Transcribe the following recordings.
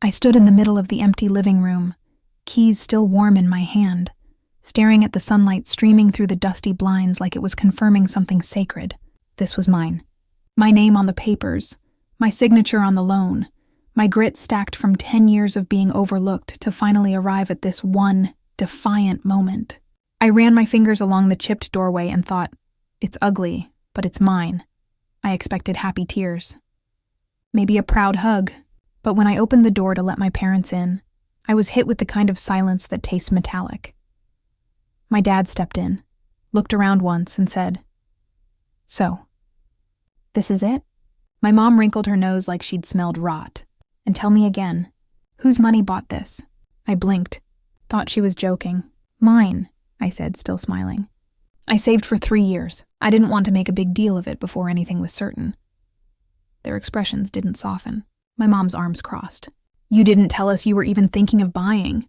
I stood in the middle of the empty living room, keys still warm in my hand, staring at the sunlight streaming through the dusty blinds like it was confirming something sacred. This was mine. My name on the papers, my signature on the loan, my grit stacked from 10 years of being overlooked to finally arrive at this one defiant moment. I ran my fingers along the chipped doorway and thought, it's ugly, but it's mine. I expected happy tears. Maybe a proud hug. But when I opened the door to let my parents in, I was hit with the kind of silence that tastes metallic. My dad stepped in, looked around once, and said, "So, this is it?" My mom wrinkled her nose like she'd smelled rot. "And tell me again, whose money bought this?" I blinked, thought she was joking. "Mine," I said, still smiling. "I saved for 3 years. I didn't want to make a big deal of it before anything was certain." Their expressions didn't soften. My mom's arms crossed. "You didn't tell us you were even thinking of buying.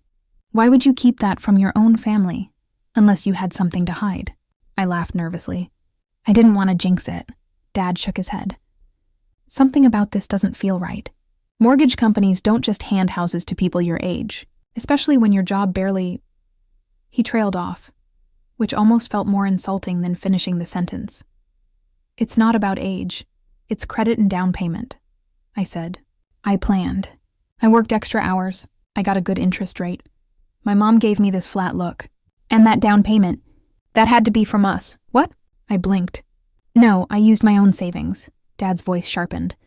Why would you keep that from your own family, unless you had something to hide?" I laughed nervously. "I didn't want to jinx it." Dad shook his head. "Something about this doesn't feel right. Mortgage companies don't just hand houses to people your age, especially when your job barely—" He trailed off, which almost felt more insulting than finishing the sentence. "It's not about age. It's credit and down payment," I said. I planned. I worked extra hours. I got a good interest rate. My mom gave me this flat look. "And that down payment, that had to be from us." "What?" I blinked. "No, I used my own savings." Dad's voice sharpened.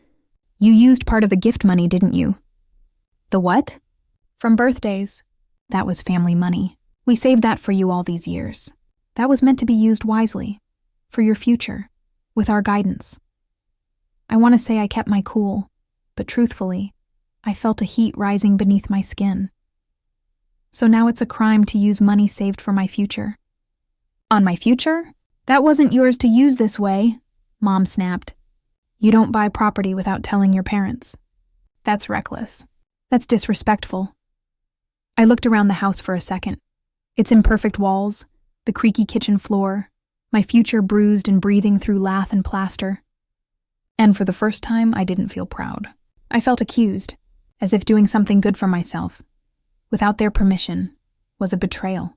"You used part of the gift money, didn't you?" "The what?" "From birthdays. That was family money. We saved that for you all these years. That was meant to be used wisely, for your future, with our guidance." I want to say I kept my cool, but truthfully, I felt a heat rising beneath my skin. "So now it's a crime to use money saved for my future." "On my future? That wasn't yours to use this way," Mom snapped. "You don't buy property without telling your parents. That's reckless. That's disrespectful." I looked around the house for a second. Its imperfect walls, the creaky kitchen floor, my future bruised and breathing through lath and plaster. And for the first time, I didn't feel proud. I felt accused, as if doing something good for myself, without their permission, was a betrayal.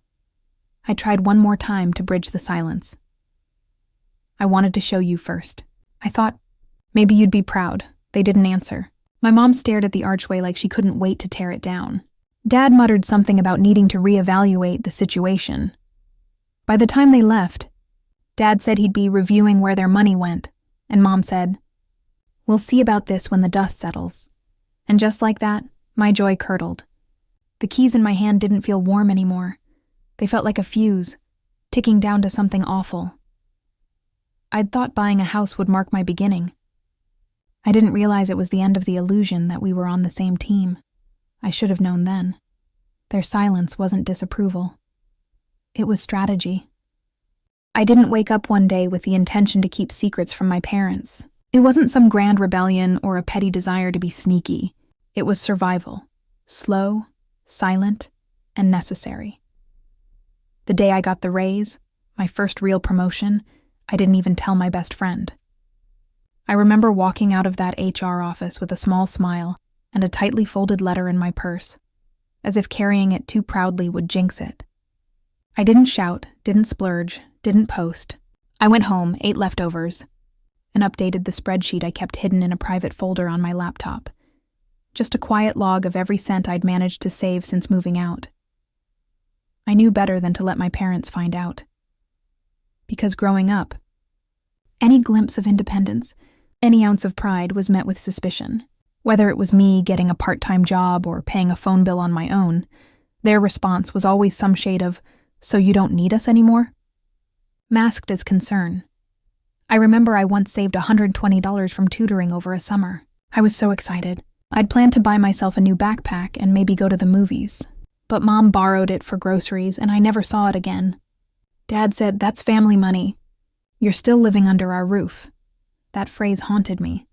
I tried one more time to bridge the silence. "I wanted to show you first. I thought, maybe you'd be proud." They didn't answer. My mom stared at the archway like she couldn't wait to tear it down. Dad muttered something about needing to reevaluate the situation. By the time they left, Dad said he'd be reviewing where their money went, and Mom said, "We'll see about this when the dust settles." And just like that, my joy curdled. The keys in my hand didn't feel warm anymore. They felt like a fuse, ticking down to something awful. I'd thought buying a house would mark my beginning. I didn't realize it was the end of the illusion that we were on the same team. I should have known then. Their silence wasn't disapproval. It was strategy. I didn't wake up one day with the intention to keep secrets from my parents. It wasn't some grand rebellion or a petty desire to be sneaky. It was survival. Slow, silent, and necessary. The day I got the raise, my first real promotion, I didn't even tell my best friend. I remember walking out of that HR office with a small smile and a tightly folded letter in my purse, as if carrying it too proudly would jinx it. I didn't shout, didn't splurge, didn't post. I went home, ate leftovers, and updated the spreadsheet I kept hidden in a private folder on my laptop. Just a quiet log of every cent I'd managed to save since moving out. I knew better than to let my parents find out. Because growing up, any glimpse of independence, any ounce of pride was met with suspicion. Whether it was me getting a part-time job or paying a phone bill on my own, their response was always some shade of, "So you don't need us anymore?" Masked as concern. I remember I once saved $120 from tutoring over a summer. I was so excited. I'd planned to buy myself a new backpack and maybe go to the movies. But Mom borrowed it for groceries and I never saw it again. Dad said, "That's family money. You're still living under our roof." That phrase haunted me.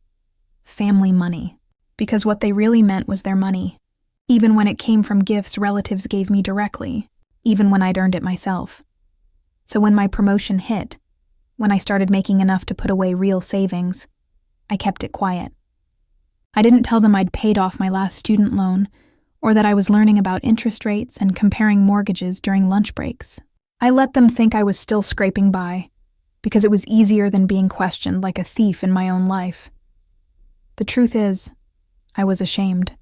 Family money. Because what they really meant was their money. Even when it came from gifts relatives gave me directly. Even when I'd earned it myself. So when my promotion hit, when I started making enough to put away real savings, I kept it quiet. I didn't tell them I'd paid off my last student loan, or that I was learning about interest rates and comparing mortgages during lunch breaks. I let them think I was still scraping by, because it was easier than being questioned like a thief in my own life. The truth is, I was ashamed.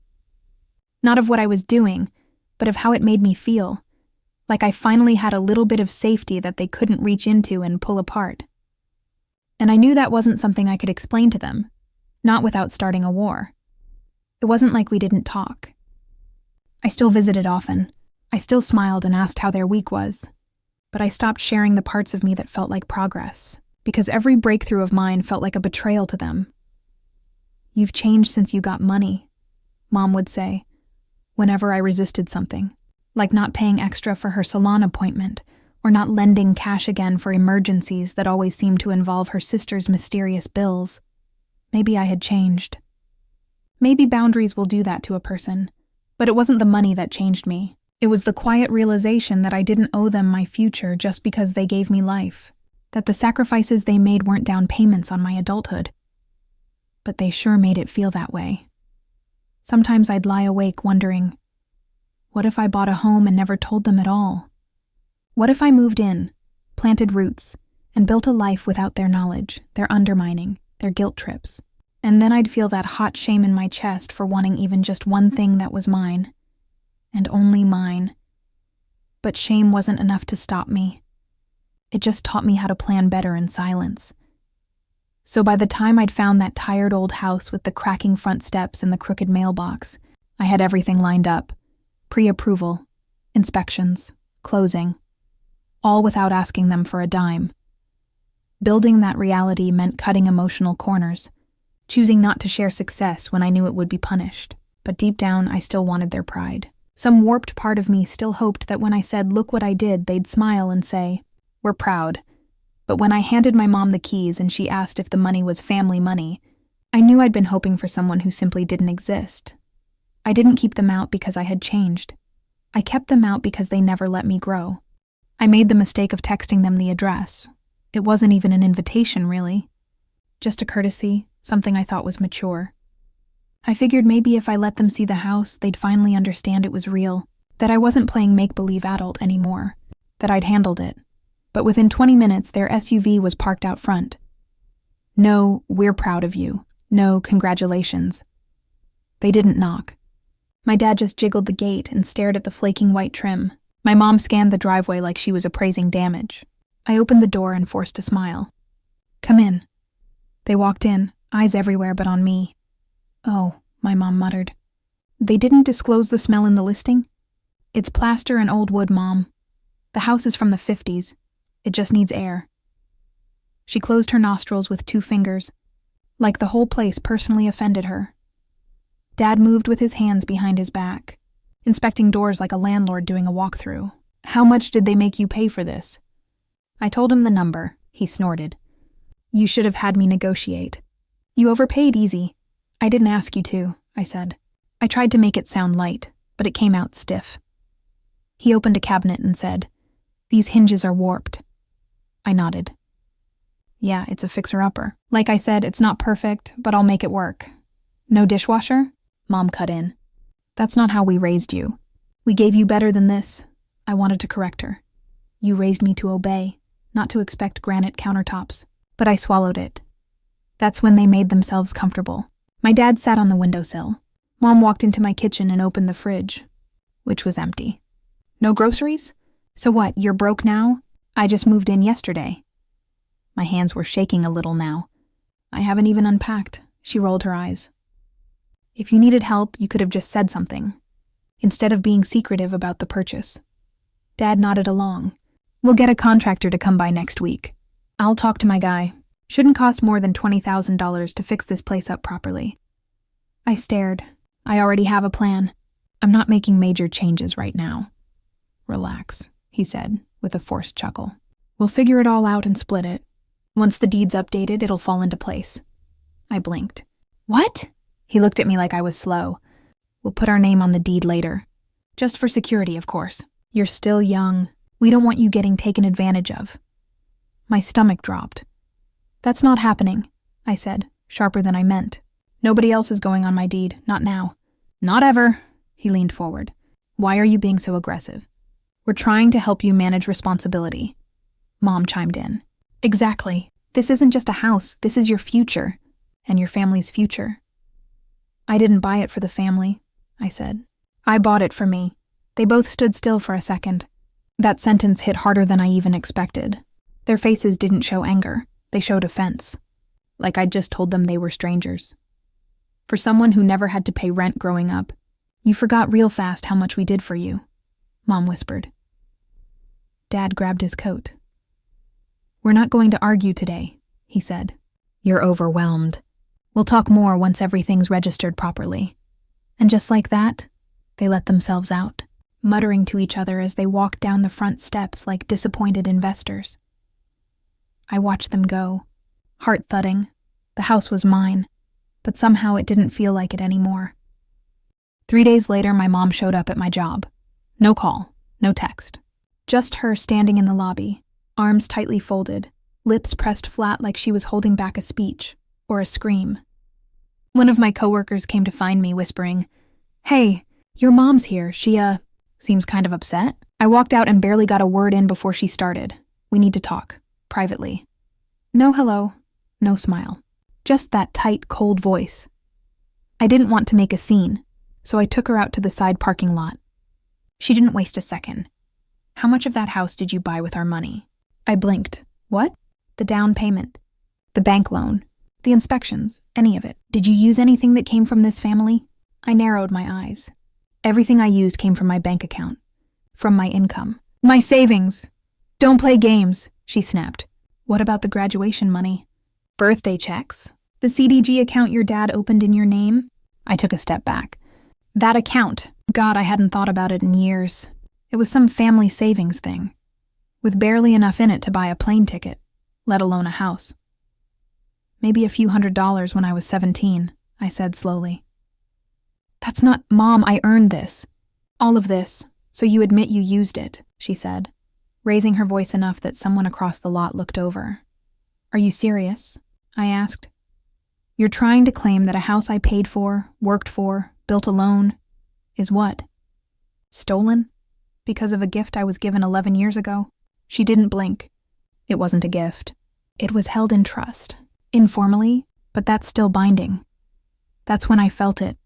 Not of what I was doing, but of how it made me feel, like I finally had a little bit of safety that they couldn't reach into and pull apart. And I knew that wasn't something I could explain to them, not without starting a war. It wasn't like we didn't talk. I still visited often. I still smiled and asked how their week was. But I stopped sharing the parts of me that felt like progress, because every breakthrough of mine felt like a betrayal to them. "You've changed since you got money," Mom would say, whenever I resisted something, like not paying extra for her salon appointment, or not lending cash again for emergencies that always seemed to involve her sister's mysterious bills. Maybe I had changed. Maybe boundaries will do that to a person, but it wasn't the money that changed me. It was the quiet realization that I didn't owe them my future just because they gave me life, that the sacrifices they made weren't down payments on my adulthood. But they sure made it feel that way. Sometimes I'd lie awake wondering, what if I bought a home and never told them at all? What if I moved in, planted roots, and built a life without their knowledge, their undermining, their guilt trips? And then I'd feel that hot shame in my chest for wanting even just one thing that was mine. And only mine. But shame wasn't enough to stop me. It just taught me how to plan better in silence. So by the time I'd found that tired old house with the cracking front steps and the crooked mailbox, I had everything lined up. Pre-approval, inspections, closing, all without asking them for a dime. Building that reality meant cutting emotional corners, choosing not to share success when I knew it would be punished. But deep down, I still wanted their pride. Some warped part of me still hoped that when I said, "Look what I did," they'd smile and say, "We're proud." But when I handed my mom the keys and she asked if the money was family money, I knew I'd been hoping for someone who simply didn't exist. I didn't keep them out because I had changed. I kept them out because they never let me grow. I made the mistake of texting them the address. It wasn't even an invitation, really. Just a courtesy, something I thought was mature. I figured maybe if I let them see the house, they'd finally understand it was real, that I wasn't playing make-believe adult anymore, that I'd handled it. But within 20 minutes, their SUV was parked out front. No, "We're proud of you." No, "Congratulations." They didn't knock. My dad just jiggled the gate and stared at the flaking white trim. My mom scanned the driveway like she was appraising damage. I opened the door and forced a smile. "Come in." They walked in, eyes everywhere but on me. "Oh," my mom muttered. "They didn't disclose the smell in the listing?" "It's plaster and old wood, Mom. The house is from the 50s. It just needs air." She closed her nostrils with 2 fingers, like the whole place personally offended her. Dad moved with his hands behind his back, inspecting doors like a landlord doing a walkthrough. "How much did they make you pay for this?" I told him the number. He snorted. "You should have had me negotiate. You overpaid easy." "I didn't ask you to," I said. I tried to make it sound light, but it came out stiff. He opened a cabinet and said, "These hinges are warped." I nodded. "Yeah, it's a fixer-upper. Like I said, it's not perfect, but I'll make it work." "No dishwasher?" Mom cut in. "That's not how we raised you. We gave you better than this." I wanted to correct her. "You raised me to obey, not to expect granite countertops." But I swallowed it. That's when they made themselves comfortable. My dad sat on the windowsill. Mom walked into my kitchen and opened the fridge, which was empty. "No groceries? So what, you're broke now? I just moved in yesterday." My hands were shaking a little now. "I haven't even unpacked." She rolled her eyes. "If you needed help, you could have just said something, instead of being secretive about the purchase." Dad nodded along. "We'll get a contractor to come by next week. I'll talk to my guy. Shouldn't cost more than $20,000 to fix this place up properly." I stared. "I already have a plan. I'm not making major changes right now." "Relax," he said, with a forced chuckle. "We'll figure it all out and split it. Once the deed's updated, it'll fall into place." I blinked. "What?" He looked at me like I was slow. "We'll put our name on the deed later. Just for security, of course. You're still young. We don't want you getting taken advantage of." My stomach dropped. "That's not happening," I said, sharper than I meant. Nobody else is going on my deed, not now. Not ever. He leaned forward. Why are you being so aggressive? We're trying to help you manage responsibility. Mom chimed in. Exactly. This isn't just a house, this is your future, and your family's future. I didn't buy it for the family, I said. I bought it for me. They both stood still for a second. That sentence hit harder than I even expected. Their faces didn't show anger, they showed offense. Like I'd just told them they were strangers. For someone who never had to pay rent growing up, you forgot real fast how much we did for you, Mom whispered. Dad grabbed his coat. We're not going to argue today, he said. You're overwhelmed. We'll talk more once everything's registered properly. And just like that, they let themselves out, muttering to each other as they walked down the front steps like disappointed investors. I watched them go, heart thudding. The house was mine, but somehow it didn't feel like it anymore. 3 days later, my mom showed up at my job. No call, no text. Just her standing in the lobby, arms tightly folded, lips pressed flat like she was holding back a speech or a scream. One of my coworkers came to find me, whispering, Hey, your mom's here. She, seems kind of upset. I walked out and barely got a word in before she started. We need to talk, privately. No hello, no smile. Just that tight, cold voice. I didn't want to make a scene, so I took her out to the side parking lot. She didn't waste a second. How much of that house did you buy with our money? I blinked. What? The down payment. The bank loan. The inspections. Any of it. Did you use anything that came from this family? I narrowed my eyes. Everything I used came from my bank account. From my income. My savings! Don't play games, she snapped. What about the graduation money? Birthday checks. The CDG account your dad opened in your name? I took a step back. That account. God, I hadn't thought about it in years. It was some family savings thing, with barely enough in it to buy a plane ticket, let alone a house. Maybe a few $100s when I was 17, I said slowly. That's not, Mom, I earned this. All of this, so you admit you used it, she said, raising her voice enough that someone across the lot looked over. Are you serious? I asked. You're trying to claim that a house I paid for, worked for, built alone, is what? Stolen? Because of a gift I was given 11 years ago? She didn't blink. It wasn't a gift. It was held in trust. Informally, but that's still binding. That's when I felt it.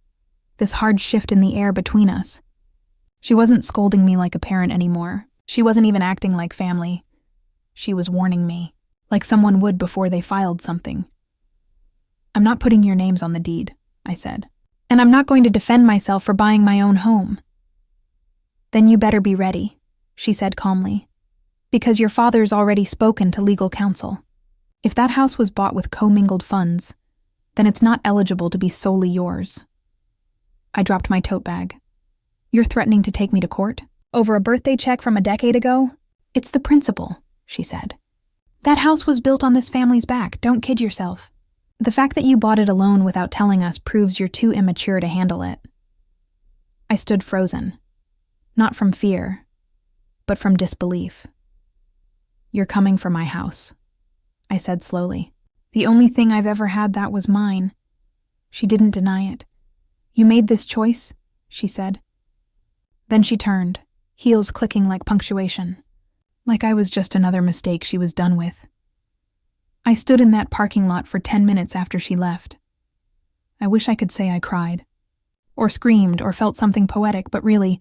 This hard shift in the air between us. She wasn't scolding me like a parent anymore. She wasn't even acting like family. She was warning me, like someone would before they filed something. I'm not putting your names on the deed, I said. And I'm not going to defend myself for buying my own home. Then you better be ready, she said calmly, because your father's already spoken to legal counsel. If that house was bought with commingled funds, then it's not eligible to be solely yours. I dropped my tote bag. You're threatening to take me to court? Over a birthday check from a decade ago? It's the principle, she said. That house was built on this family's back, don't kid yourself. The fact that you bought it alone without telling us proves you're too immature to handle it. I stood frozen. Not from fear, but from disbelief. You're coming for my house, I said slowly. The only thing I've ever had that was mine. She didn't deny it. You made this choice, she said. Then she turned, heels clicking like punctuation, like I was just another mistake she was done with. I stood in that parking lot for 10 minutes after she left. I wish I could say I cried, or screamed, or felt something poetic, but really,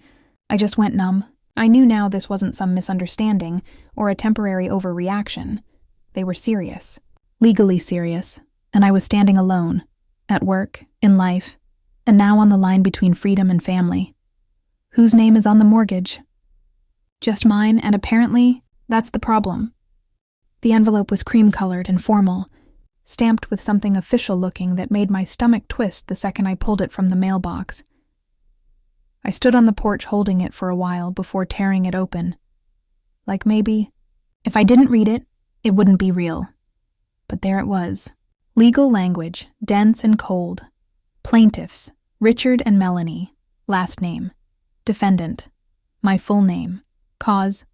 I just went numb. I knew now this wasn't some misunderstanding or a temporary overreaction. They were serious, legally serious, and I was standing alone, at work, in life, and now on the line between freedom and family. Whose name is on the mortgage? Just mine, and apparently, that's the problem. The envelope was cream-colored and formal, stamped with something official-looking that made my stomach twist the second I pulled it from the mailbox. I stood on the porch holding it for a while before tearing it open. Like maybe, if I didn't read it, it wouldn't be real. But there it was. Legal language, dense and cold. Plaintiffs, Richard and Melanie. Last name. Defendant. My full name. Cause.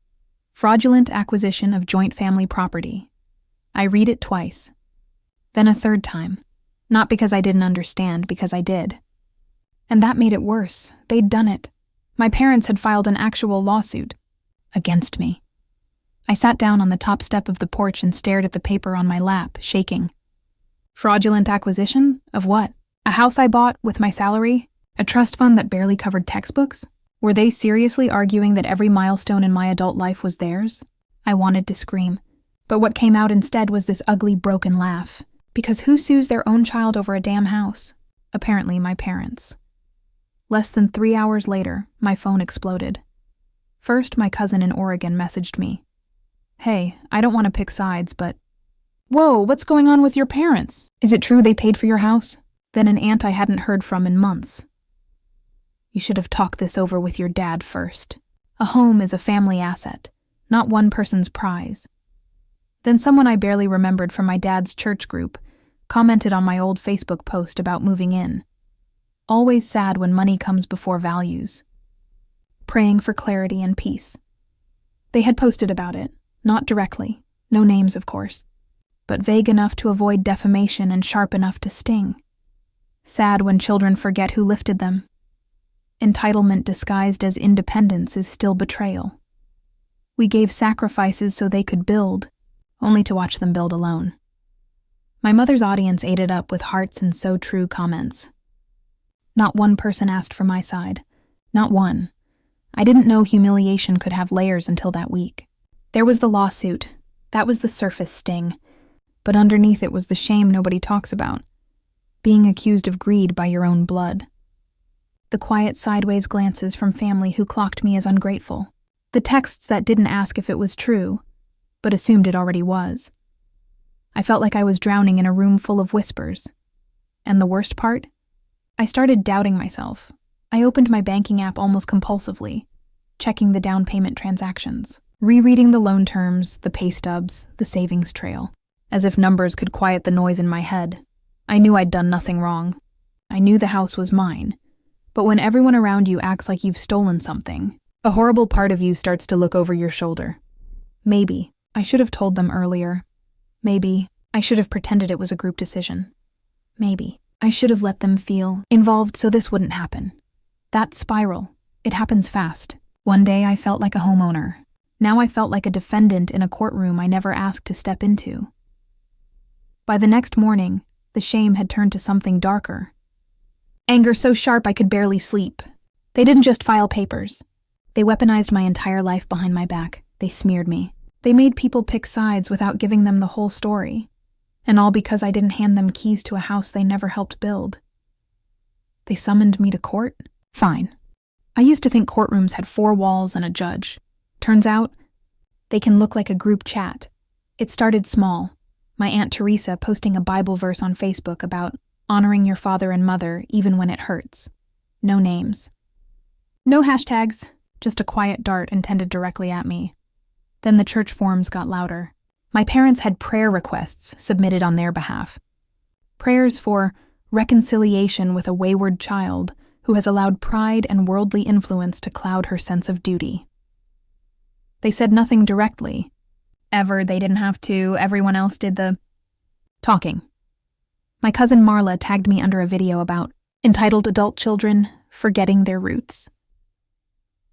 Fraudulent acquisition of joint family property. I read it twice. Then a third time. Not because I didn't understand, because I did. And that made it worse. They'd done it. My parents had filed an actual lawsuit against me. I sat down on the top step of the porch and stared at the paper on my lap, shaking. Fraudulent acquisition? Of what? A house I bought with my salary? A trust fund that barely covered textbooks? Were they seriously arguing that every milestone in my adult life was theirs? I wanted to scream, but what came out instead was this ugly, broken laugh. Because who sues their own child over a damn house? Apparently my parents. Less than 3 hours later, my phone exploded. First, my cousin in Oregon messaged me. Hey, I don't want to pick sides, but... Whoa, what's going on with your parents? Is it true they paid for your house? Then an aunt I hadn't heard from in months. You should have talked this over with your dad first. A home is a family asset, not one person's prize. Then someone I barely remembered from my dad's church group commented on my old Facebook post about moving in. Always sad when money comes before values. Praying for clarity and peace. They had posted about it, not directly, no names of course, but vague enough to avoid defamation and sharp enough to sting. Sad when children forget who lifted them. Entitlement disguised as independence is still betrayal. We gave sacrifices so they could build, only to watch them build alone. My mother's audience ate it up with hearts and so true comments. Not one person asked for my side. Not one. I didn't know humiliation could have layers until that week. There was the lawsuit. That was the surface sting. But underneath it was the shame nobody talks about. Being accused of greed by your own blood. The quiet sideways glances from family who clocked me as ungrateful. The texts that didn't ask if it was true, but assumed it already was. I felt like I was drowning in a room full of whispers. And the worst part? I started doubting myself. I opened my banking app almost compulsively, checking the down payment transactions, rereading the loan terms, the pay stubs, the savings trail, as if numbers could quiet the noise in my head. I knew I'd done nothing wrong. I knew the house was mine. But when everyone around you acts like you've stolen something, a horrible part of you starts to look over your shoulder. Maybe I should have told them earlier. Maybe I should have pretended it was a group decision. Maybe I should have let them feel involved so this wouldn't happen. That spiral, it happens fast. One day I felt like a homeowner. Now I felt like a defendant in a courtroom I never asked to step into. By the next morning, the shame had turned to something darker. Anger so sharp I could barely sleep. They didn't just file papers. They weaponized my entire life behind my back. They smeared me. They made people pick sides without giving them the whole story. And all because I didn't hand them keys to a house they never helped build. They summoned me to court? Fine. I used to think courtrooms had 4 walls and a judge. Turns out, they can look like a group chat. It started small. My Aunt Teresa posting a Bible verse on Facebook about honoring your father and mother even when it hurts. No names. No hashtags, just a quiet dart intended directly at me. Then the church forums got louder. My parents had prayer requests submitted on their behalf. Prayers for reconciliation with a wayward child who has allowed pride and worldly influence to cloud her sense of duty. They said nothing directly. Ever, they didn't have to, everyone else did the talking. My cousin Marla tagged me under a video about entitled adult children forgetting their roots.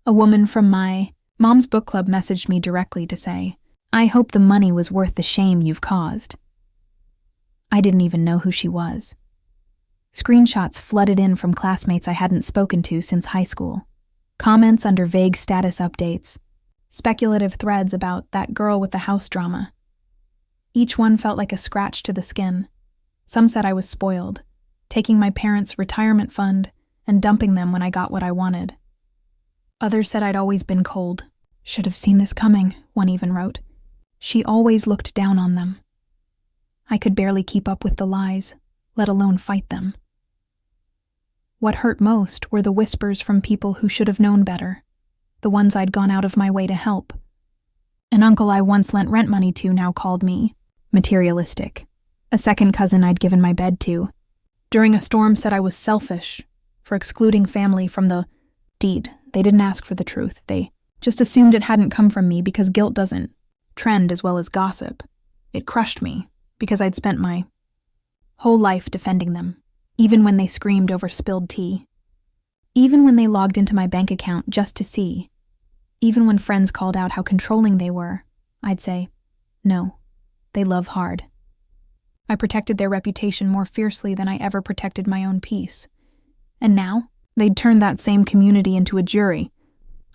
A woman from my mom's book club messaged me directly to say, I hope the money was worth the shame you've caused. I didn't even know who she was. Screenshots flooded in from classmates I hadn't spoken to since high school. Comments under vague status updates. Speculative threads about that girl with the house drama. Each one felt like a scratch to the skin. Some said I was spoiled, taking my parents' retirement fund and dumping them when I got what I wanted. Others said I'd always been cold. Should have seen this coming, one even wrote. She always looked down on them. I could barely keep up with the lies, let alone fight them. What hurt most were the whispers from people who should have known better, the ones I'd gone out of my way to help. An uncle I once lent rent money to now called me materialistic. A second cousin I'd given my bed to, during a storm said I was selfish for excluding family from the deed. They didn't ask for the truth. They just assumed it hadn't come from me because guilt doesn't trend as well as gossip. It crushed me because I'd spent my whole life defending them, even when they screamed over spilled tea. Even when they logged into my bank account just to see. Even when friends called out how controlling they were, I'd say, no, they love hard. I protected their reputation more fiercely than I ever protected my own peace. And now, they'd turned that same community into a jury.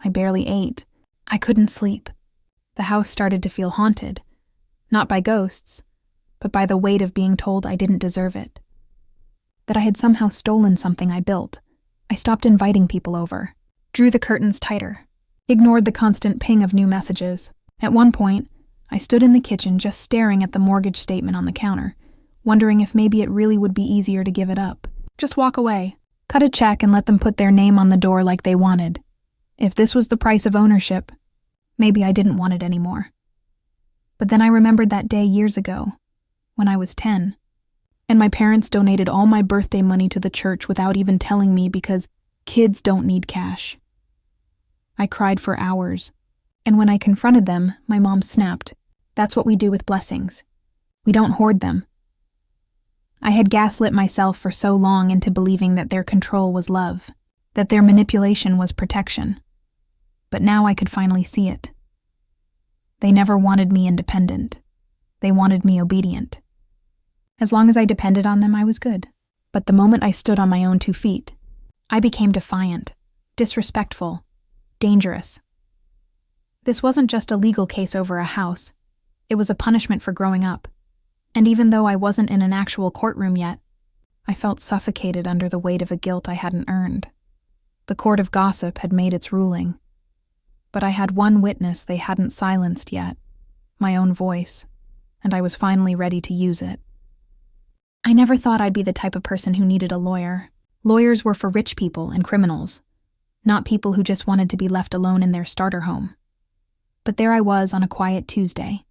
I barely ate. I couldn't sleep. The house started to feel haunted. Not by ghosts, but by the weight of being told I didn't deserve it. That I had somehow stolen something I built. I stopped inviting people over, drew the curtains tighter, ignored the constant ping of new messages. At one point, I stood in the kitchen just staring at the mortgage statement on the counter, wondering if maybe it really would be easier to give it up. Just walk away, cut a check and let them put their name on the door like they wanted. If this was the price of ownership, maybe I didn't want it anymore. But then I remembered that day years ago, when I was 10, and my parents donated all my birthday money to the church without even telling me because kids don't need cash. I cried for hours, and when I confronted them, my mom snapped. That's what we do with blessings. We don't hoard them. I had gaslit myself for so long into believing that their control was love, that their manipulation was protection. But now I could finally see it. They never wanted me independent. They wanted me obedient. As long as I depended on them, I was good. But the moment I stood on my own 2 feet, I became defiant, disrespectful, dangerous. This wasn't just a legal case over a house. It was a punishment for growing up. And even though I wasn't in an actual courtroom yet, I felt suffocated under the weight of a guilt I hadn't earned. The court of gossip had made its ruling. But I had one witness they hadn't silenced yet, my own voice, and I was finally ready to use it. I never thought I'd be the type of person who needed a lawyer. Lawyers were for rich people and criminals, not people who just wanted to be left alone in their starter home. But there I was on a quiet Tuesday,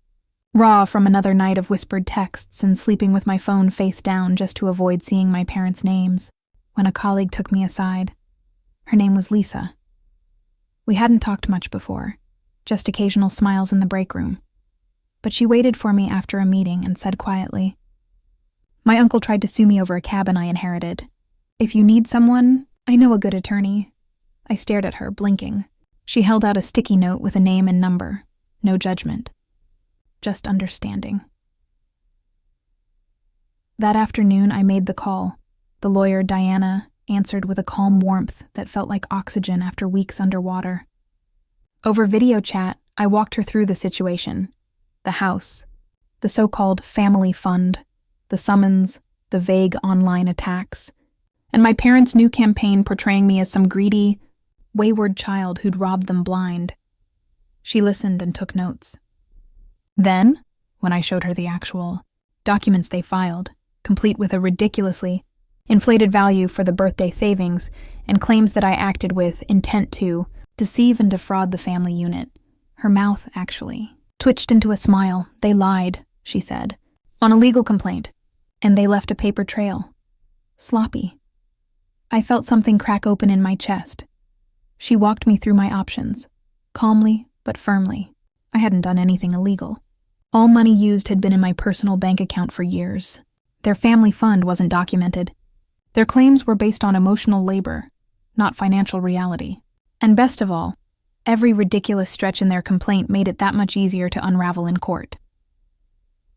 raw from another night of whispered texts and sleeping with my phone face down just to avoid seeing my parents' names, when a colleague took me aside. Her name was Lisa. We hadn't talked much before, just occasional smiles in the break room. But she waited for me after a meeting and said quietly, "My uncle tried to sue me over a cabin I inherited. If you need someone, I know a good attorney." I stared at her, blinking. She held out a sticky note with a name and number. No judgment. Just understanding. That afternoon, I made the call. The lawyer, Diana, answered with a calm warmth that felt like oxygen after weeks underwater. Over video chat, I walked her through the situation. The house, the so-called family fund, the summons, the vague online attacks, and my parents' new campaign portraying me as some greedy, wayward child who'd robbed them blind. She listened and took notes. Then, when I showed her the actual documents they filed, complete with a ridiculously inflated value for the birthday savings and claims that I acted with intent to deceive and defraud the family unit, her mouth, actually, twitched into a smile. "They lied," she said, "on a legal complaint, and they left a paper trail. Sloppy." I felt something crack open in my chest. She walked me through my options, calmly but firmly. I hadn't done anything illegal. All money used had been in my personal bank account for years. Their family fund wasn't documented. Their claims were based on emotional labor, not financial reality. And best of all, every ridiculous stretch in their complaint made it that much easier to unravel in court.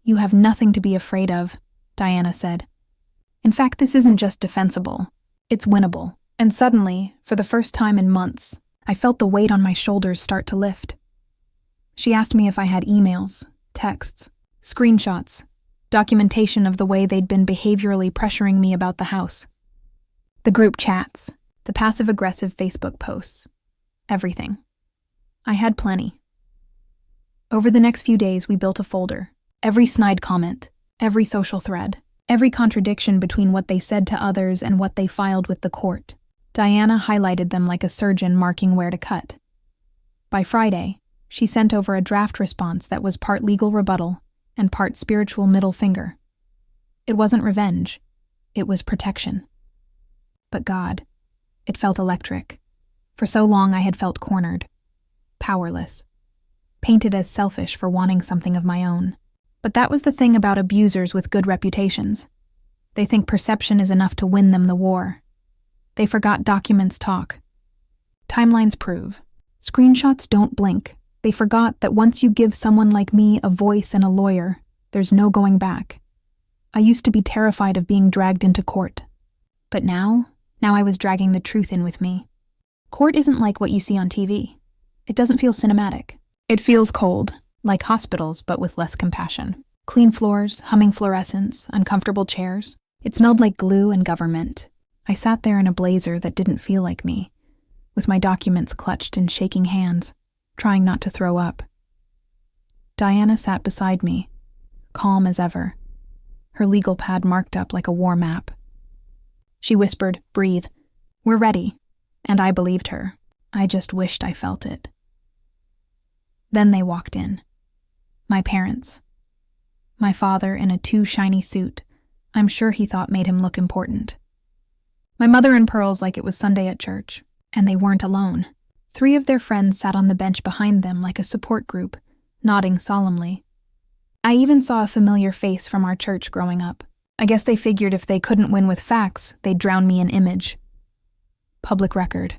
"You have nothing to be afraid of," Diana said. "In fact, this isn't just defensible. It's winnable." And suddenly, for the first time in months, I felt the weight on my shoulders start to lift. She asked me if I had emails, texts, screenshots, documentation of the way they'd been behaviorally pressuring me about the house. The group chats, the passive-aggressive Facebook posts, everything. I had plenty. Over the next few days, we built a folder. Every snide comment, every social thread, every contradiction between what they said to others and what they filed with the court. Diana highlighted them like a surgeon marking where to cut. By Friday, she sent over a draft response that was part legal rebuttal and part spiritual middle finger. It wasn't revenge. It was protection. But God, it felt electric. For so long I had felt cornered, powerless, painted as selfish for wanting something of my own. But that was the thing about abusers with good reputations. They think perception is enough to win them the war. They forgot documents talk. Timelines prove. Screenshots don't blink. They forgot that once you give someone like me a voice and a lawyer, there's no going back. I used to be terrified of being dragged into court. But now I was dragging the truth in with me. Court isn't like what you see on TV. It doesn't feel cinematic. It feels cold, like hospitals, but with less compassion. Clean floors, humming fluorescents, uncomfortable chairs. It smelled like glue and government. I sat there in a blazer that didn't feel like me, with my documents clutched in shaking hands, trying not to throw up. Diana sat beside me, calm as ever, her legal pad marked up like a war map. She whispered, "Breathe. We're ready." And I believed her. I just wished I felt it. Then they walked in. My parents. My father in a too shiny suit, I'm sure he thought made him look important. My mother in pearls like it was Sunday at church, and they weren't alone. 3 of their friends sat on the bench behind them like a support group, nodding solemnly. I even saw a familiar face from our church growing up. I guess they figured if they couldn't win with facts, they'd drown me in image. "Public record,"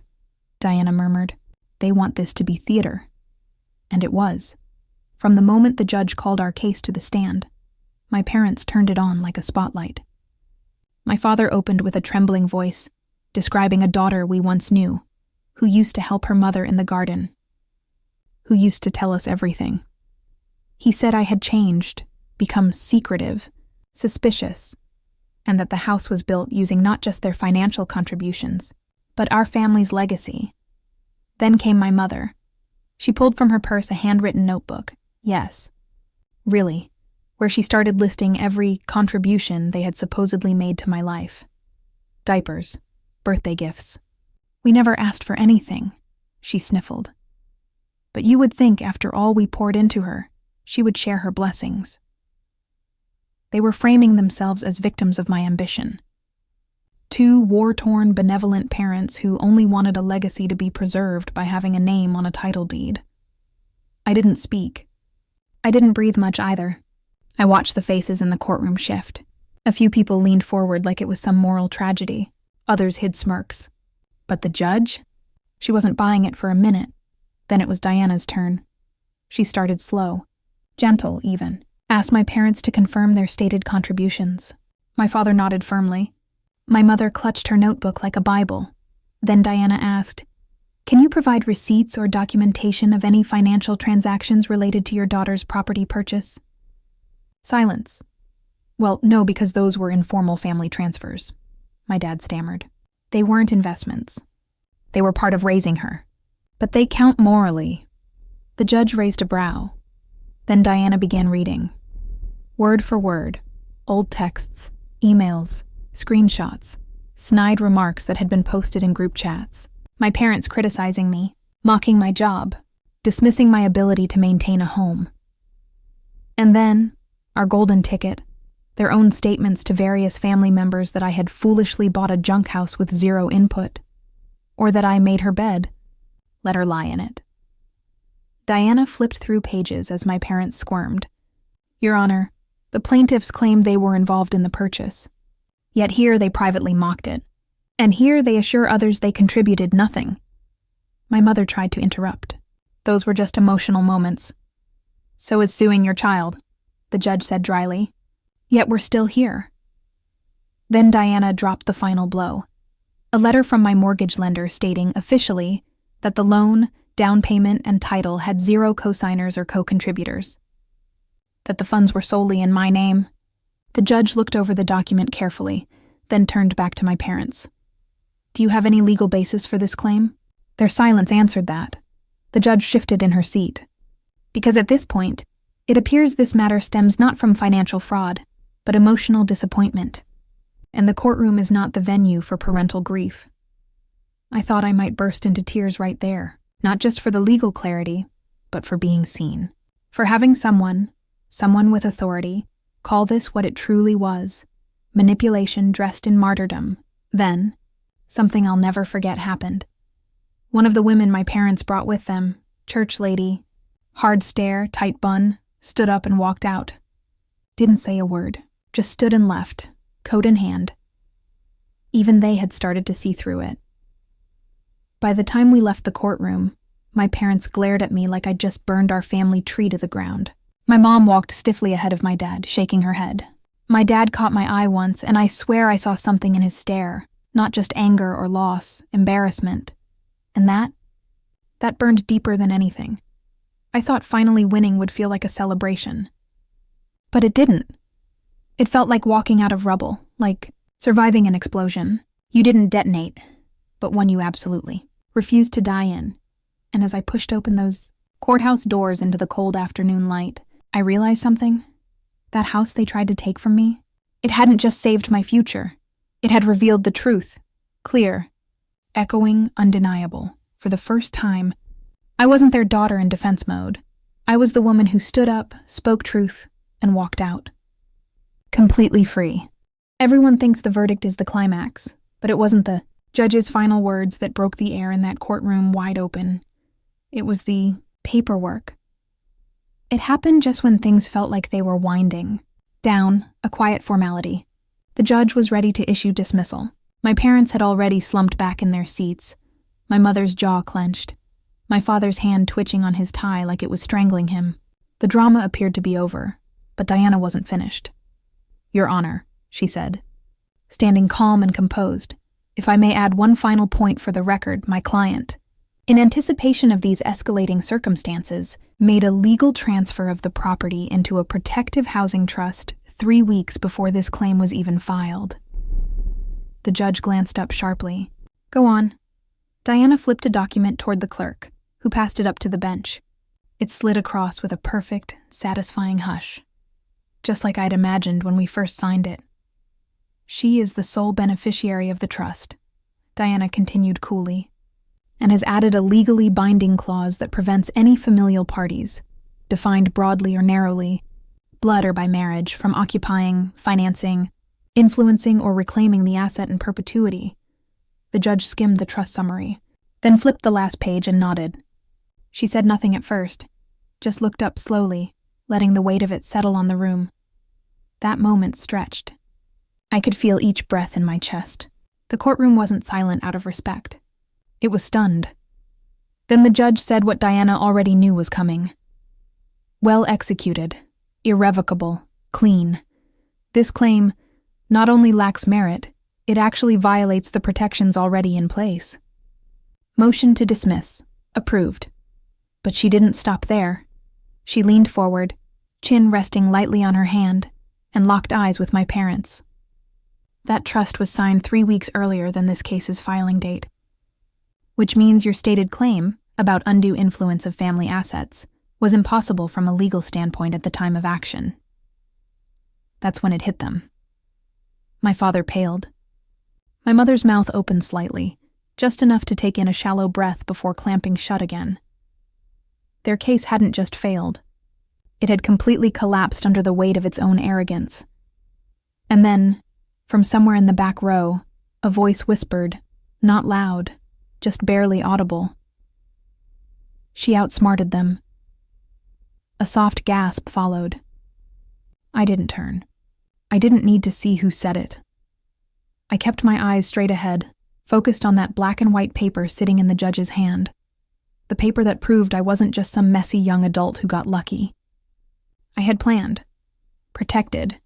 Diana murmured. "They want this to be theater." And it was. From the moment the judge called our case to the stand, my parents turned it on like a spotlight. My father opened with a trembling voice, describing a daughter we once knew, who used to help her mother in the garden, who used to tell us everything. He said I had changed, become secretive, suspicious, and that the house was built using not just their financial contributions, but our family's legacy. Then came my mother. She pulled from her purse a handwritten notebook. Yes, really, where she started listing every contribution they had supposedly made to my life. Diapers, birthday gifts. "We never asked for anything," she sniffled. "But you would think after all we poured into her, she would share her blessings." They were framing themselves as victims of my ambition. 2 war-torn, benevolent parents who only wanted a legacy to be preserved by having a name on a title deed. I didn't speak. I didn't breathe much either. I watched the faces in the courtroom shift. A few people leaned forward like it was some moral tragedy. Others hid smirks. But the judge? She wasn't buying it for a minute. Then it was Diana's turn. She started slow, gentle even. Asked my parents to confirm their stated contributions. My father nodded firmly. My mother clutched her notebook like a Bible. Then Diana asked, "Can you provide receipts or documentation of any financial transactions related to your daughter's property purchase?" Silence. "Well, no, because those were informal family transfers," my dad stammered. "They weren't investments. They were part of raising her. But they count morally." The judge raised a brow. Then Diana began reading. Word for word, old texts, emails, screenshots, snide remarks that had been posted in group chats. My parents criticizing me, mocking my job, dismissing my ability to maintain a home. And then, our golden ticket, their own statements to various family members that I had foolishly bought a junk house with 0 input, or that I made her bed, let her lie in it. Diana flipped through pages as my parents squirmed. "Your Honor, the plaintiffs claimed they were involved in the purchase. Yet here they privately mocked it. And here they assure others they contributed nothing." My mother tried to interrupt. "Those were just emotional moments. So is suing your child," the judge said dryly. "Yet we're still here." Then Diana dropped the final blow. A letter from my mortgage lender stating officially that the loan, down payment, and title had 0 co-signers or co-contributors. That the funds were solely in my name. The judge looked over the document carefully, then turned back to my parents. "Do you have any legal basis for this claim?" Their silence answered that. The judge shifted in her seat. "Because at this point, it appears this matter stems not from financial fraud, but emotional disappointment. And the courtroom is not the venue for parental grief." I thought I might burst into tears right there, not just for the legal clarity, but for being seen. For having someone with authority, call this what it truly was, manipulation dressed in martyrdom. Then, something I'll never forget happened. One of the women my parents brought with them, church lady, hard stare, tight bun, stood up and walked out. Didn't say a word, just stood and left, coat in hand. Even they had started to see through it. By the time we left the courtroom, my parents glared at me like I'd just burned our family tree to the ground. My mom walked stiffly ahead of my dad, shaking her head. My dad caught my eye once, and I swear I saw something in his stare, not just anger or loss, embarrassment. And that burned deeper than anything. I thought finally winning would feel like a celebration. But it didn't. It felt like walking out of rubble, like surviving an explosion. You didn't detonate, but one you absolutely refused to die in. And as I pushed open those courthouse doors into the cold afternoon light, I realized something. That house they tried to take from me, it hadn't just saved my future. It had revealed the truth. Clear, echoing, undeniable. For the first time, I wasn't their daughter in defense mode. I was the woman who stood up, spoke truth, and walked out. Completely free. Everyone thinks the verdict is the climax, but it wasn't the judge's final words that broke the air in that courtroom wide open. It was the paperwork. It happened just when things felt like they were winding down, a quiet formality. The judge was ready to issue dismissal. My parents had already slumped back in their seats, my mother's jaw clenched, my father's hand twitching on his tie like it was strangling him. The drama appeared to be over, but Diana wasn't finished. "Your Honor," she said, standing calm and composed. "If I may add one final point for the record, my client, in anticipation of these escalating circumstances, made a legal transfer of the property into a protective housing trust 3 weeks before this claim was even filed." The judge glanced up sharply. "Go on." Diana flipped a document toward the clerk, who passed it up to the bench. It slid across with a perfect, satisfying hush, just like I'd imagined when we first signed it. "She is the sole beneficiary of the trust," Diana continued coolly, "and has added a legally binding clause that prevents any familial parties, defined broadly or narrowly, blood or by marriage, from occupying, financing, influencing, or reclaiming the asset in perpetuity." The judge skimmed the trust summary, then flipped the last page and nodded. She said nothing at first, just looked up slowly, letting the weight of it settle on the room. That moment stretched. I could feel each breath in my chest. The courtroom wasn't silent out of respect. It was stunned. Then the judge said what Diana already knew was coming. "Well executed, irrevocable, clean. This claim not only lacks merit, it actually violates the protections already in place." Motion to dismiss. Approved. But she didn't stop there. She leaned forward, chin resting lightly on her hand, and locked eyes with my parents. "That trust was signed 3 weeks earlier than this case's filing date, which means your stated claim about undue influence of family assets was impossible from a legal standpoint at the time of action." That's when it hit them. My father paled. My mother's mouth opened slightly, just enough to take in a shallow breath before clamping shut again. Their case hadn't just failed. It had completely collapsed under the weight of its own arrogance. And then, from somewhere in the back row, a voice whispered, not loud, just barely audible. "She outsmarted them." A soft gasp followed. I didn't turn. I didn't need to see who said it. I kept my eyes straight ahead, focused on that black and white paper sitting in the judge's hand. The paper that proved I wasn't just some messy young adult who got lucky. I had planned, protected,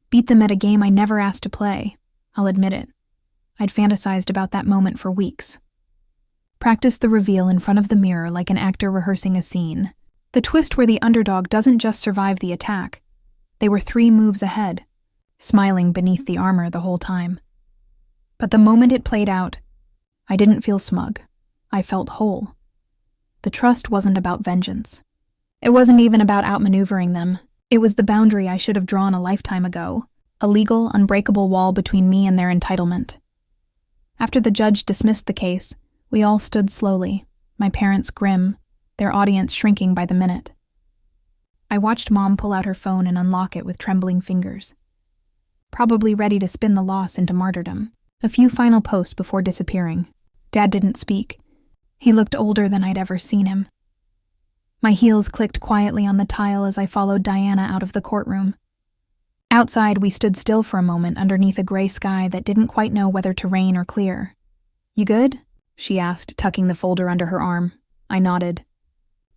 beat them at a game I never asked to play. I'll admit it. I'd fantasized about that moment for weeks. Practiced the reveal in front of the mirror like an actor rehearsing a scene. The twist where the underdog doesn't just survive the attack. They were 3 moves ahead, smiling beneath the armor the whole time. But the moment it played out, I didn't feel smug. I felt whole. The trust wasn't about vengeance. It wasn't even about outmaneuvering them. It was the boundary I should have drawn a lifetime ago, a legal, unbreakable wall between me and their entitlement. After the judge dismissed the case, we all stood slowly, my parents grim, their audience shrinking by the minute. I watched Mom pull out her phone and unlock it with trembling fingers, probably ready to spin the loss into martyrdom. A few final posts before disappearing. Dad didn't speak. He looked older than I'd ever seen him. My heels clicked quietly on the tile as I followed Diana out of the courtroom. Outside, we stood still for a moment underneath a gray sky that didn't quite know whether to rain or clear. "You good?" she asked, tucking the folder under her arm. I nodded.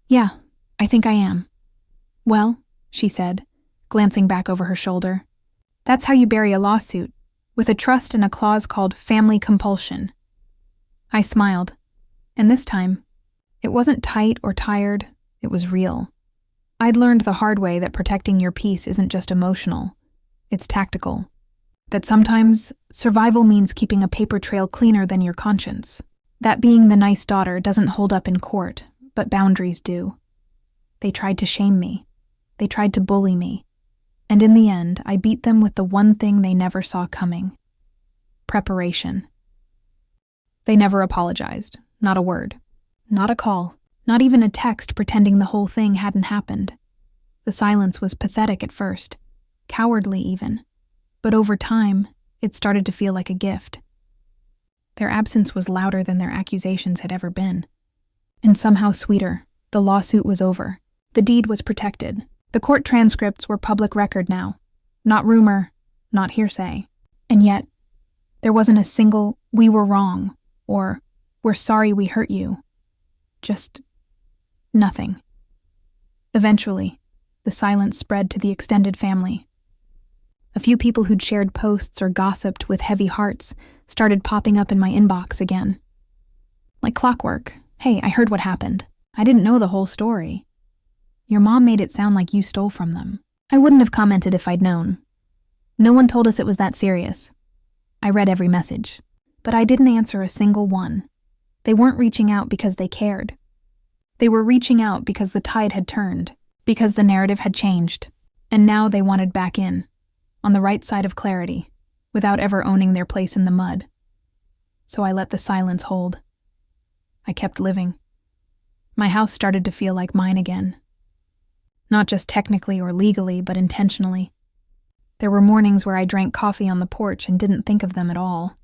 "Yeah, I think I am." "Well," she said, glancing back over her shoulder, "that's how you bury a lawsuit, with a trust and a clause called family compulsion." I smiled, and this time, it wasn't tight or tired, it was real. I'd learned the hard way that protecting your peace isn't just emotional, it's tactical. That sometimes survival means keeping a paper trail cleaner than your conscience. That being the nice daughter doesn't hold up in court, but boundaries do. They tried to shame me. They tried to bully me. And in the end, I beat them with the one thing they never saw coming: preparation. They never apologized, not a word, not a call, not even a text pretending the whole thing hadn't happened. The silence was pathetic at first, cowardly even, but over time, it started to feel like a gift. Their absence was louder than their accusations had ever been. And somehow sweeter, the lawsuit was over. The deed was protected. The court transcripts were public record now. Not rumor, not hearsay. And yet, there wasn't a single, "we were wrong," or "we're sorry we hurt you." Just nothing. Eventually, the silence spread to the extended family. A few people who'd shared posts or gossiped with heavy hearts started popping up in my inbox again. Like clockwork. "Hey, I heard what happened. I didn't know the whole story. Your mom made it sound like you stole from them." I wouldn't have commented if I'd known. No one told us it was that serious. I read every message, but I didn't answer a single one. They weren't reaching out because they cared. They were reaching out because the tide had turned, because the narrative had changed, and now they wanted back in, on the right side of clarity, without ever owning their place in the mud. So I let the silence hold. I kept living. My house started to feel like mine again. Not just technically or legally, but intentionally. There were mornings where I drank coffee on the porch and didn't think of them at all.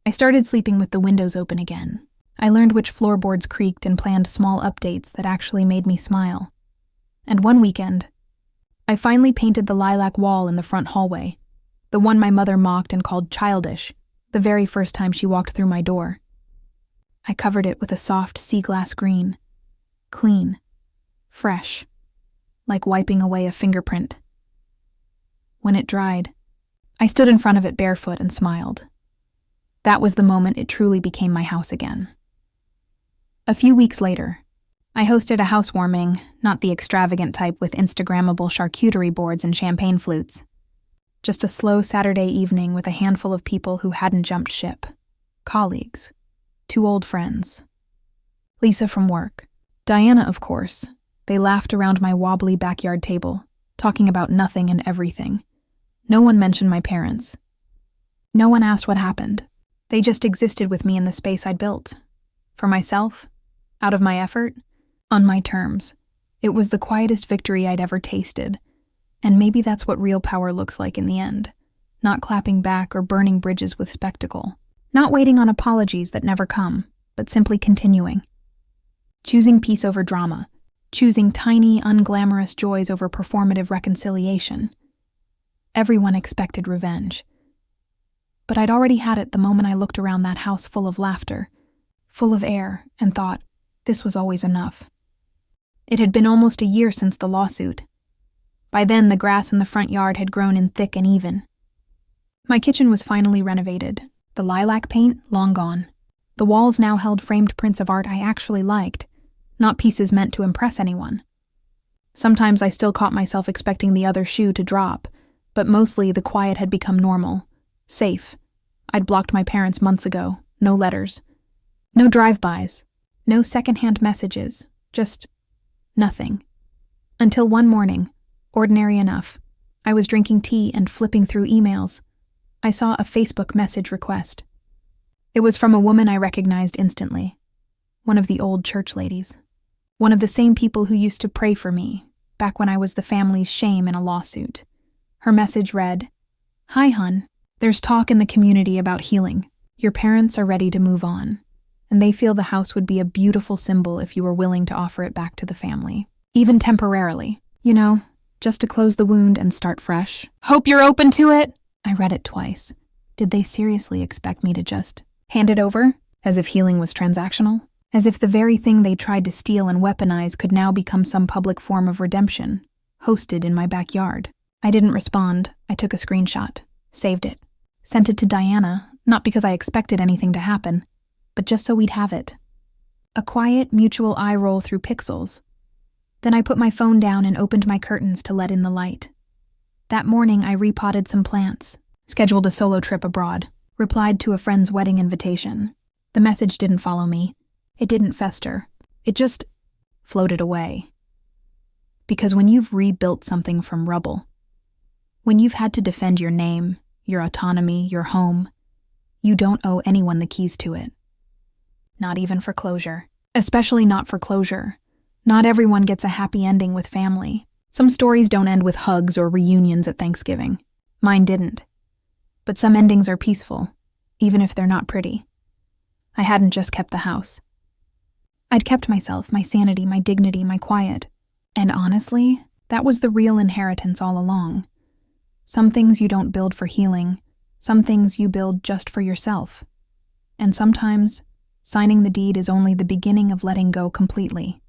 I started sleeping with the windows open again. I learned which floorboards creaked and planned small updates that actually made me smile. And one weekend, I finally painted the lilac wall in the front hallway, the one my mother mocked and called childish, the very first time she walked through my door. I covered it with a soft sea glass green, clean, fresh, like wiping away a fingerprint. When it dried, I stood in front of it barefoot and smiled. That was the moment it truly became my house again. A few weeks later, I hosted a housewarming, not the extravagant type with Instagrammable charcuterie boards and champagne flutes. Just a slow Saturday evening with a handful of people who hadn't jumped ship. Colleagues. 2 old friends. Lisa from work. Diana, of course. They laughed around my wobbly backyard table, talking about nothing and everything. No one mentioned my parents. No one asked what happened. They just existed with me in the space I'd built. For myself, out of my effort, on my terms. It was the quietest victory I'd ever tasted. And maybe that's what real power looks like in the end. Not clapping back or burning bridges with spectacle. Not waiting on apologies that never come, but simply continuing. Choosing peace over drama. Choosing tiny, unglamorous joys over performative reconciliation. Everyone expected revenge. But I'd already had it the moment I looked around that house full of laughter, full of air, and thought, this was always enough. It had been almost a year since the lawsuit. By then, the grass in the front yard had grown in thick and even. My kitchen was finally renovated, the lilac paint long gone. The walls now held framed prints of art I actually liked, not pieces meant to impress anyone. Sometimes I still caught myself expecting the other shoe to drop, but mostly the quiet had become normal, safe. I'd blocked my parents months ago, no letters, no drive-bys, no secondhand messages, just nothing. Until one morning, ordinary enough, I was drinking tea and flipping through emails. I saw a Facebook message request. It was from a woman I recognized instantly, one of the old church ladies, one of the same people who used to pray for me, back when I was the family's shame in a lawsuit. Her message read, "Hi, hun. There's talk in the community about healing. Your parents are ready to move on, and they feel the house would be a beautiful symbol if you were willing to offer it back to the family, even temporarily. You know, just to close the wound and start fresh. Hope you're open to it. I read it twice. Did they seriously expect me to just hand it over? As if healing was transactional? As if the very thing they tried to steal and weaponize could now become some public form of redemption, hosted in my backyard. I didn't respond. I took a screenshot, saved it, sent it to Diana, not because I expected anything to happen, but just so we'd have it. A quiet, mutual eye roll through pixels. Then I put my phone down and opened my curtains to let in the light. That morning, I repotted some plants, scheduled a solo trip abroad, replied to a friend's wedding invitation. The message didn't follow me. It didn't fester. It just floated away. Because when you've rebuilt something from rubble, when you've had to defend your name, your autonomy, your home, you don't owe anyone the keys to it. Not even for closure. Especially not for closure. Not everyone gets a happy ending with family. Some stories don't end with hugs or reunions at Thanksgiving. Mine didn't. But some endings are peaceful, even if they're not pretty. I hadn't just kept the house. I'd kept myself, my sanity, my dignity, my quiet. And honestly, that was the real inheritance all along. Some things you don't build for healing, some things you build just for yourself. And sometimes, signing the deed is only the beginning of letting go completely.